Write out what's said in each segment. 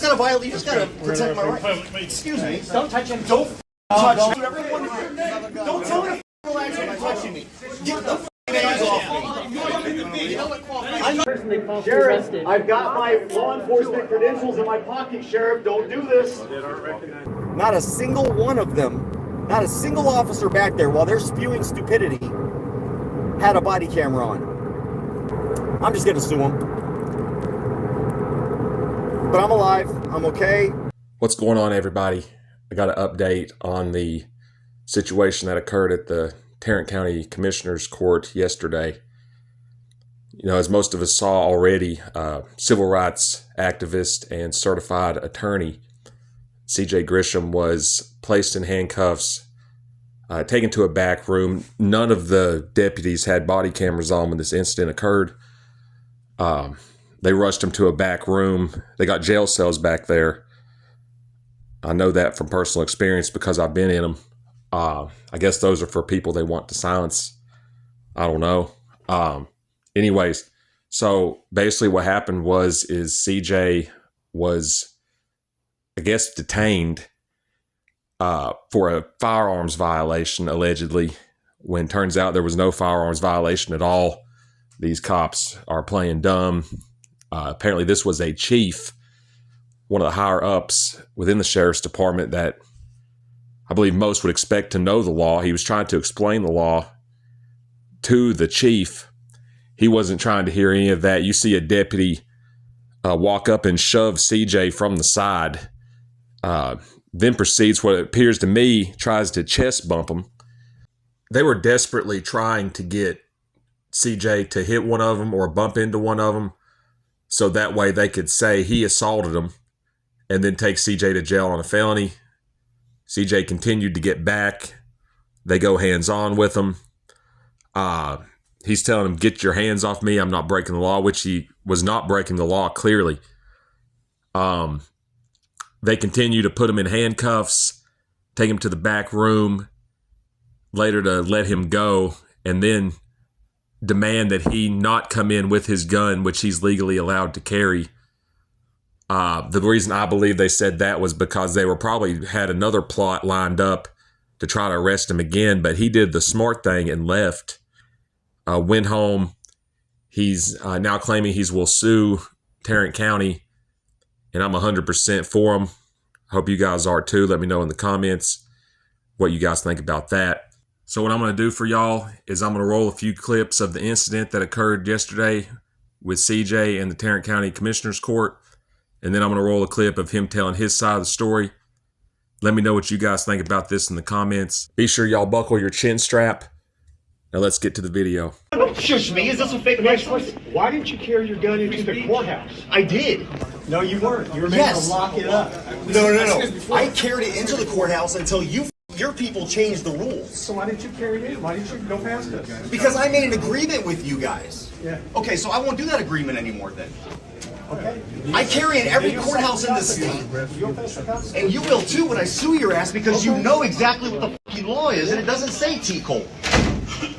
gotta violate. You just gotta protect my rights. Excuse me. Don't touch him. Don't touch me. Everyone, don't tell me to relax when you're touching me. Get the hands off me. Sheriff, I've got my law enforcement credentials in my pocket, Sheriff. Don't do this. Not a single one of them, not a single officer back there, while they're spewing stupidity, had a body camera on. I'm just gonna sue them. But I'm alive. I'm okay. What's going on, everybody? I got an update on the situation that occurred at the Tarrant County Commissioner's Court yesterday. You know, as most of us saw already, civil rights activist and certified attorney CJ Grisham was placed in handcuffs, taken to a back room. None of the deputies had body cameras on when this incident occurred. They rushed him to a back room. They got jail cells back there. I know that from personal experience because I've been in them. I guess those are for people they want to silence. I don't know. Anyways, so basically what happened was CJ was, I guess, detained for a firearms violation, allegedly, when turns out there was no firearms violation at all. These cops are playing dumb. Apparently this was a chief, one of the higher ups within the sheriff's department that I believe most would expect to know the law. He was trying to explain the law to the chief. He wasn't trying to hear any of that. You see a deputy walk up and shove CJ from the side, then proceeds, what appears to me, tries to chest bump him. They were desperately trying to get CJ to hit one of them or bump into one of them, so that way they could say he assaulted him and then take CJ to jail on a felony. CJ continued to get back. They go hands-on with him. He's telling him, get your hands off me. I'm not breaking the law, which he was not breaking the law, clearly. They continue to put him in handcuffs, take him to the back room, later to let him go, and then demand that he not come in with his gun, which he's legally allowed to carry. The reason I believe they said that was because they were probably had another plot lined up to try to arrest him again, but he did the smart thing and left, went home. He's now claiming he will sue Tarrant County, and I'm 100% for him. Hope you guys are too. Let me know in the comments what you guys think about that. So what I'm going to do for y'all is I'm going to roll a few clips of the incident that occurred yesterday with CJ and the Tarrant County Commissioner's Court. And then I'm going to roll a clip of him telling his side of the story. Let me know what you guys think about this in the comments. Be sure y'all buckle your chin strap. Now let's get to the video. Don't shush me. Is this a fake license? Why didn't you carry your gun into the courthouse? I did. No, you weren't. You were meant to lock it up. No. I carried it into the courthouse until your people changed the rules. So why didn't you carry it in? Why didn't you go past us? Because I made an agreement with you guys. Yeah. Okay, so I won't do that agreement anymore then. Okay. I carry in every courthouse in the state. And you will too when I sue your ass, because you know exactly what the fucking law is, and it doesn't say T-Cole.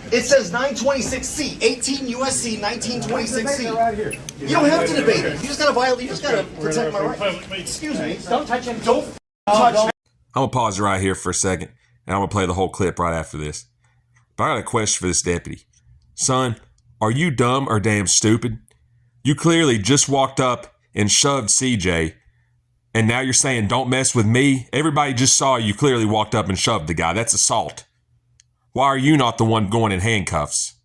It says 926C, 18 USC 1926C. Right here. You don't have to debate it. You just gotta violate. You just gotta protect my rights. Excuse me. Don't touch him. Don't touch me. I'm going to pause right here for a second, and I'm going to play the whole clip right after this. But I got a question for this deputy. Son, are you dumb or damn stupid? You clearly just walked up and shoved CJ, and now you're saying don't mess with me? Everybody just saw you clearly walked up and shoved the guy. That's assault. Why are you not the one going in handcuffs?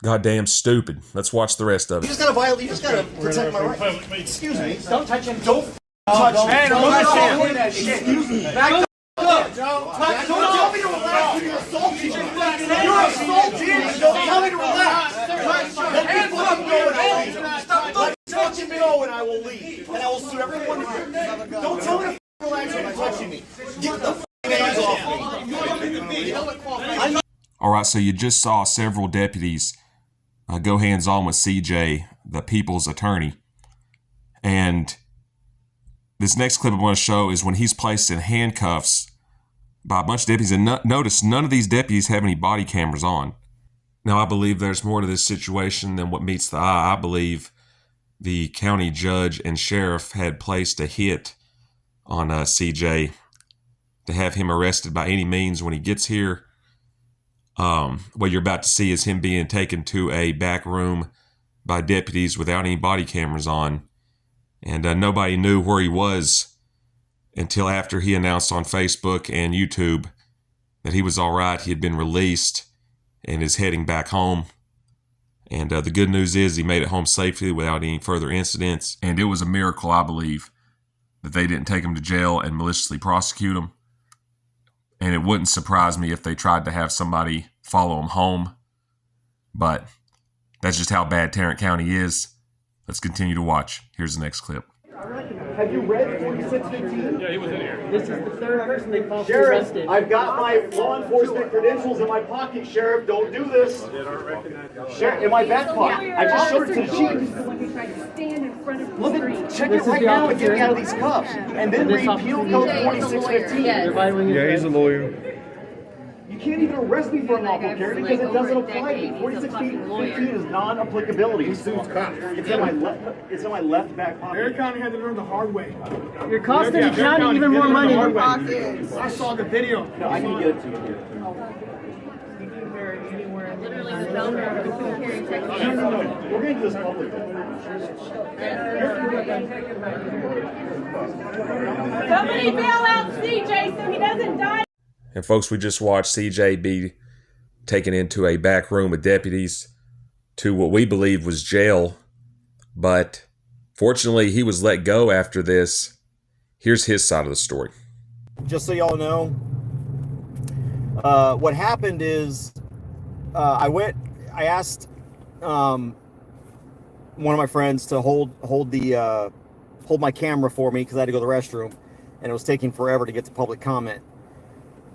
Goddamn stupid. Let's watch the rest of it. You just gotta violate. You just gotta protect my rights. Excuse me. Don't touch him. Don't touch him. Hey, don't touch him. Excuse me. Back up. Don't tell me to relax. You're assaulting me. You're assaulting me. Don't tell me to relax. Let me fucking go and I will leave. Stop touching me. Go and I will leave. And I will sue everyone here. Don't tell me to relax when you're touching me. Get the hands off me. All right, so you just saw several deputies go hands-on with CJ, the people's attorney. And this next clip I'm going to show is when he's placed in handcuffs by a bunch of deputies. And notice none of these deputies have any body cameras on. Now, I believe there's more to this situation than what meets the eye. I believe the county judge and sheriff had placed a hit on CJ to have him arrested by any means when he gets here. What you're about to see is him being taken to a back room by deputies without any body cameras on. And nobody knew where he was until after he announced on Facebook and YouTube that he was all right. He had been released and is heading back home. And the good news is he made it home safely without any further incidents. And it was a miracle, I believe, that they didn't take him to jail and maliciously prosecute him. And it wouldn't surprise me if they tried to have somebody follow him home. But that's just how bad Tarrant County is. Let's continue to watch. Here's the next clip. Have you read 4615? Yeah, he was in here. This is the third person they falsely Sheriff, arrested. I've got my law enforcement credentials in my pocket, Sheriff. Don't do this. Sheriff, in my back pocket. I just showed it to the chief. Look at, check it right now and get me out of these cuffs. And then repeal code 4615. Yeah, he's a lawyer. You can't even arrest me for unlawful carry because it doesn't apply to me. 4615 is non-applicability. It's in my left back pocket. Tarrant County had to learn the hard way. You're costing the county even more money. I saw the video. No, I can get it to you here. Literally the founder of the carry technique. No. We're going to do this publicly. Somebody bail out CJ so he doesn't die. And folks, we just watched CJ be taken into a back room with deputies to what we believe was jail. But fortunately, he was let go after this. Here's his side of the story. Just so y'all know, what happened is I asked one of my friends to hold my camera for me because I had to go to the restroom, and it was taking forever to get to public comment.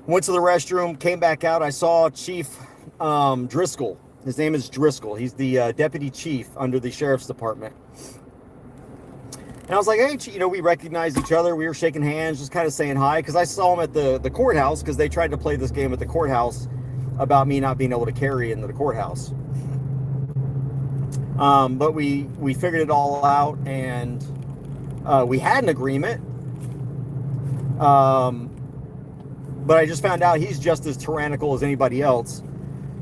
Went to the restroom, came back out. I saw Chief Driscoll. His name is Driscoll. He's the deputy chief under the sheriff's department. And I was like, hey, we recognized each other. We were shaking hands, just kind of saying hi, because I saw him at the courthouse, because they tried to play this game at the courthouse about me not being able to carry into the courthouse. But we figured it all out, and we had an agreement. But I just found out he's just as tyrannical as anybody else.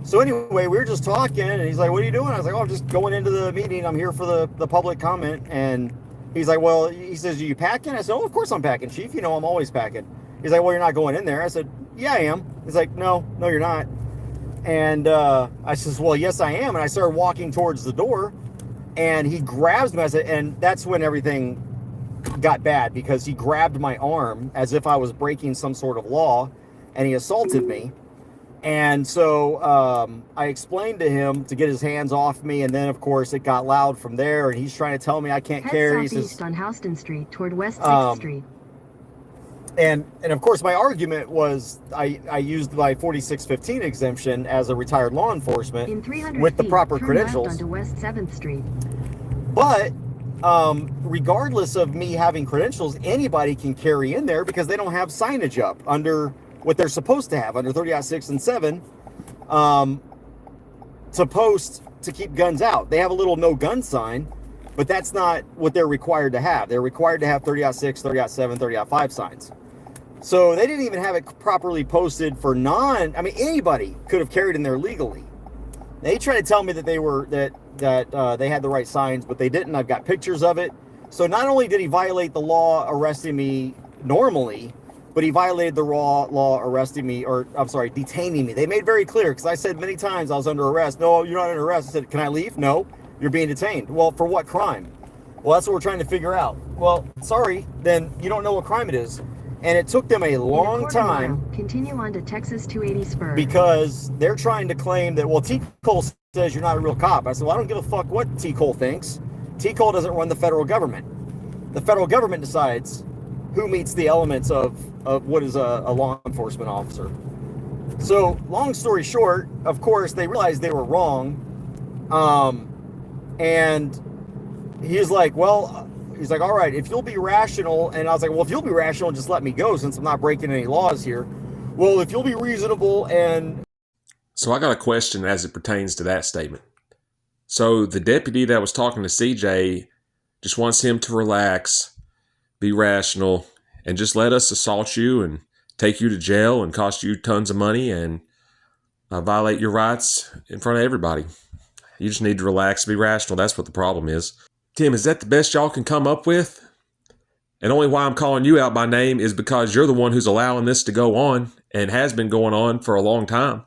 So anyway, we were just talking, and he's like, what are you doing? I was like, oh, I'm just going into the meeting. I'm here for the public comment. And he's like, well, he says, are you packing? I said, oh, of course I'm packing, Chief. I'm always packing. He's like, well, you're not going in there. I said, yeah, I am. He's like, no, you're not. And I says, well, yes, I am. And I started walking towards the door, and he grabs me. I said, and that's when everything got bad, because he grabbed my arm as if I was breaking some sort of law, and he assaulted me. And so I explained to him to get his hands off me, and then of course it got loud from there, and he's trying to tell me I can't carry. Head southeast on Houston Street toward West 6th Street. And of course my argument was I used my 4615 exemption as a retired law enforcement In 300 with the feet, proper turn credentials. left onto West 7th Street. But regardless of me having credentials, anybody can carry in there because they don't have signage up under what they're supposed to have under 30.6 and 7 to post to keep guns out. They have a little no gun sign, but that's not what they're required to have. They're required to have 30.6, 30.7, 30.5 signs. So they didn't even have it properly posted for anybody could have carried in there legally. They tried to tell me that they were they had the right signs, but they didn't. I've got pictures of it. So not only did he violate the law arresting me normally, but he violated the law arresting me, detaining me. They made very clear, because I said many times I was under arrest. No, you're not under arrest. I said, can I leave? No, you're being detained. Well, for what crime? Well, that's what we're trying to figure out. Well, sorry, then you don't know what crime it is. And it took them a long time. Continue on to Texas 280 Spur. Because they're trying to claim that, well, T. Cole says you're not a real cop. I said, well, I don't give a fuck what T. Cole thinks. T. Cole doesn't run the federal government. The federal government decides who meets the elements of what is a law enforcement officer. So, long story short, of course, they realized they were wrong. And he's like, all right, if you'll be rational. And I was like, well, if you'll be rational, just let me go since I'm not breaking any laws here. Well, if you'll be reasonable and... So I got a question as it pertains to that statement. So the deputy that was talking to CJ just wants him to relax, be rational, and just let us assault you and take you to jail and cost you tons of money and violate your rights in front of everybody. You just need to relax, be rational. That's what the problem is. Tim, is that the best y'all can come up with? And only why I'm calling you out by name is because you're the one who's allowing this to go on and has been going on for a long time.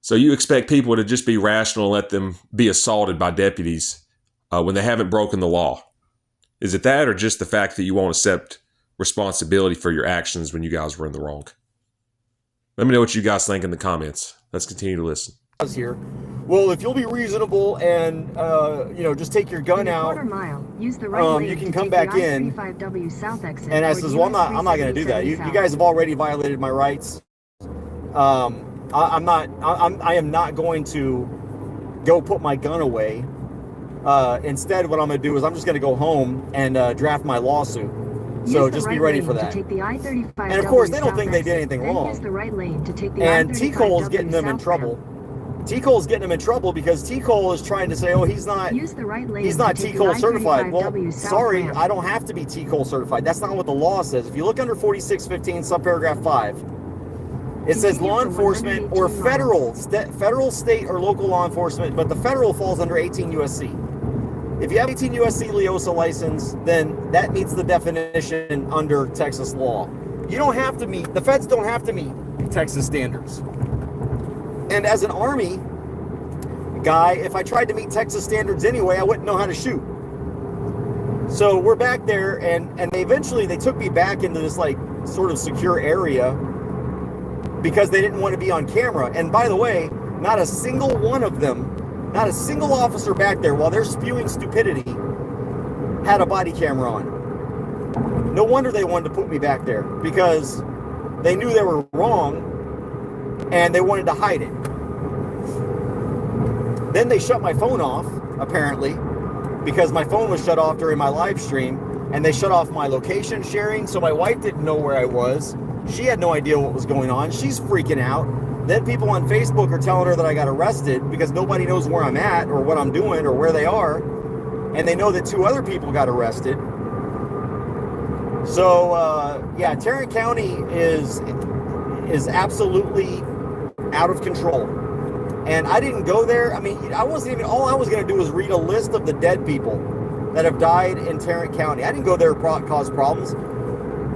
So you expect people to just be rational and let them be assaulted by deputies when they haven't broken the law. Is it that or just the fact that you won't accept responsibility for your actions when you guys were in the wrong? Let me know what you guys think in the comments. Let's continue to listen. Here. Well, if you'll be reasonable and just take your gun out, Mile, use the right lane you can to come take back the in. I-35W south exit And I or says, well, I'm not going to do that. You guys have already violated my rights. I am not going to go put my gun away. Instead, what I'm going to do is I'm just going to go home and draft my lawsuit. So just be ready for that. And of course, they don't think they did anything wrong. And T. Cole's getting them in trouble. T. Cole's getting him in trouble because T. Cole is trying to say, oh, he's not T. Cole certified. Well, sorry, I don't have to be T. Cole certified. That's not what the law says. If you look under 4615 subparagraph 5, it says law enforcement or federal, state, or local law enforcement, but the federal falls under 18 U.S.C. If you have 18 U.S.C. LEOSA license, then that meets the definition under Texas law. You don't have to meet, the feds don't have to meet Texas standards. And as an Army guy, if I tried to meet Texas standards anyway, I wouldn't know how to shoot. So we're back there, and eventually they took me back into this like sort of secure area because they didn't want to be on camera. And by the way, not a single one of them, not a single officer back there, while they're spewing stupidity, had a body camera on. No wonder they wanted to put me back there, because they knew they were wrong and they wanted to hide it. Then they shut my phone off, apparently, because my phone was shut off during my live stream, and they shut off my location sharing, so my wife didn't know where I was. She had no idea what was going on. She's freaking out. Then people on Facebook are telling her that I got arrested because nobody knows where I'm at or what I'm doing or where they are. And they know that 2 other people got arrested. So, yeah, Tarrant County is absolutely out of control. And I didn't go there. I mean, all I was going to do was read a list of the dead people that have died in Tarrant County. I didn't go there to cause problems.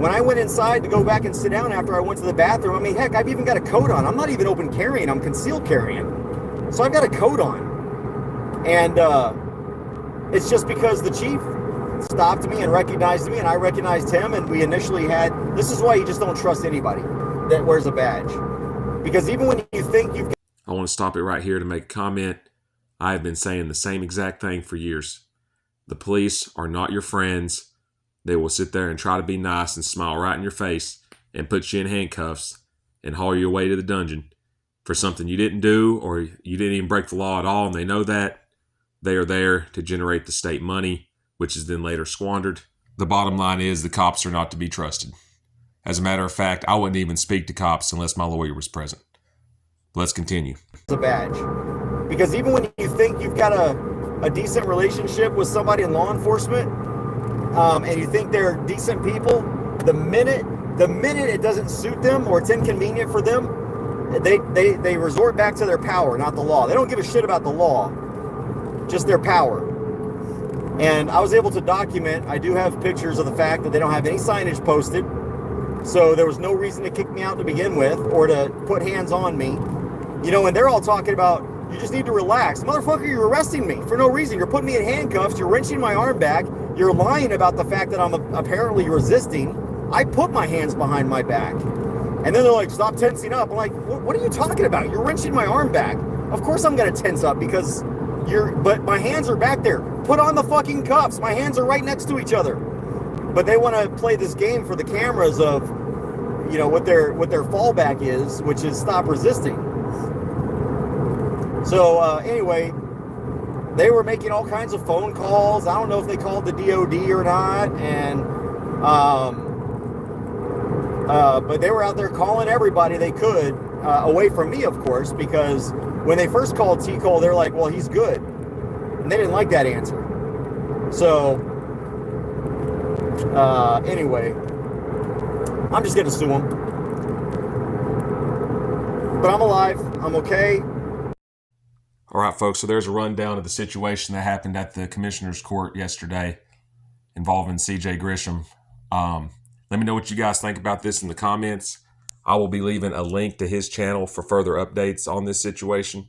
When I went inside to go back and sit down after I went to the bathroom, I mean, heck, I've even got a coat on. I'm not even open carrying, I'm concealed carrying. So I've got a coat on. And it's just because the chief stopped me and recognized me, and I recognized him, and we initially had, this is why you just don't trust anybody that wears a badge. Because even when you think you've... I want to stop it right here to make a comment. I have been saying the same exact thing for years. The police are not your friends. They will sit there and try to be nice and smile right in your face and put you in handcuffs and haul you away to the dungeon for something you didn't do or you didn't even break the law at all, and they know that. They are there to generate the state money, which is then later squandered. The bottom line is the cops are not to be trusted. As a matter of fact, I wouldn't even speak to cops unless my lawyer was present. Let's continue. It's a badge. Because even when you think you've got a decent relationship with somebody in law enforcement, and you think they're decent people, the minute it doesn't suit them or it's inconvenient for them, they resort back to their power, not the law. They don't give a shit about the law, just their power. And I was able to document, I do have pictures of the fact that they don't have any signage posted, so there was no reason to kick me out to begin with or to put hands on me. You know, and they're all talking about, you just need to relax. Motherfucker, you're arresting me for no reason. You're putting me in handcuffs. You're wrenching my arm back. You're lying about the fact that I'm apparently resisting. I put my hands behind my back. And then they're like, stop tensing up. I'm like, what are you talking about? You're wrenching my arm back. Of course I'm going to tense up because but my hands are back there. Put on the fucking cuffs. My hands are right next to each other. But they want to play this game for the cameras of, you know, what their fallback is, which is stop resisting. So anyway, they were making all kinds of phone calls. I don't know if they called the DOD or not, and but they were out there calling everybody they could, away from me, of course, because when they first called T. Cole, they're like, well, he's good. And they didn't like that answer. So, anyway, I'm just gonna sue him. But I'm alive. I'm okay. All right, folks, so there's a rundown of the situation that happened at the Commissioner's Court yesterday involving CJ Grisham. Let me know what you guys think about this in the comments. I will be leaving a link to his channel for further updates on this situation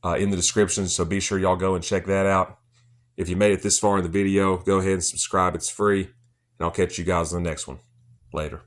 in the description, so be sure y'all go and check that out. If you made it this far in the video, go ahead and subscribe. It's free, and I'll catch you guys on the next one. Later.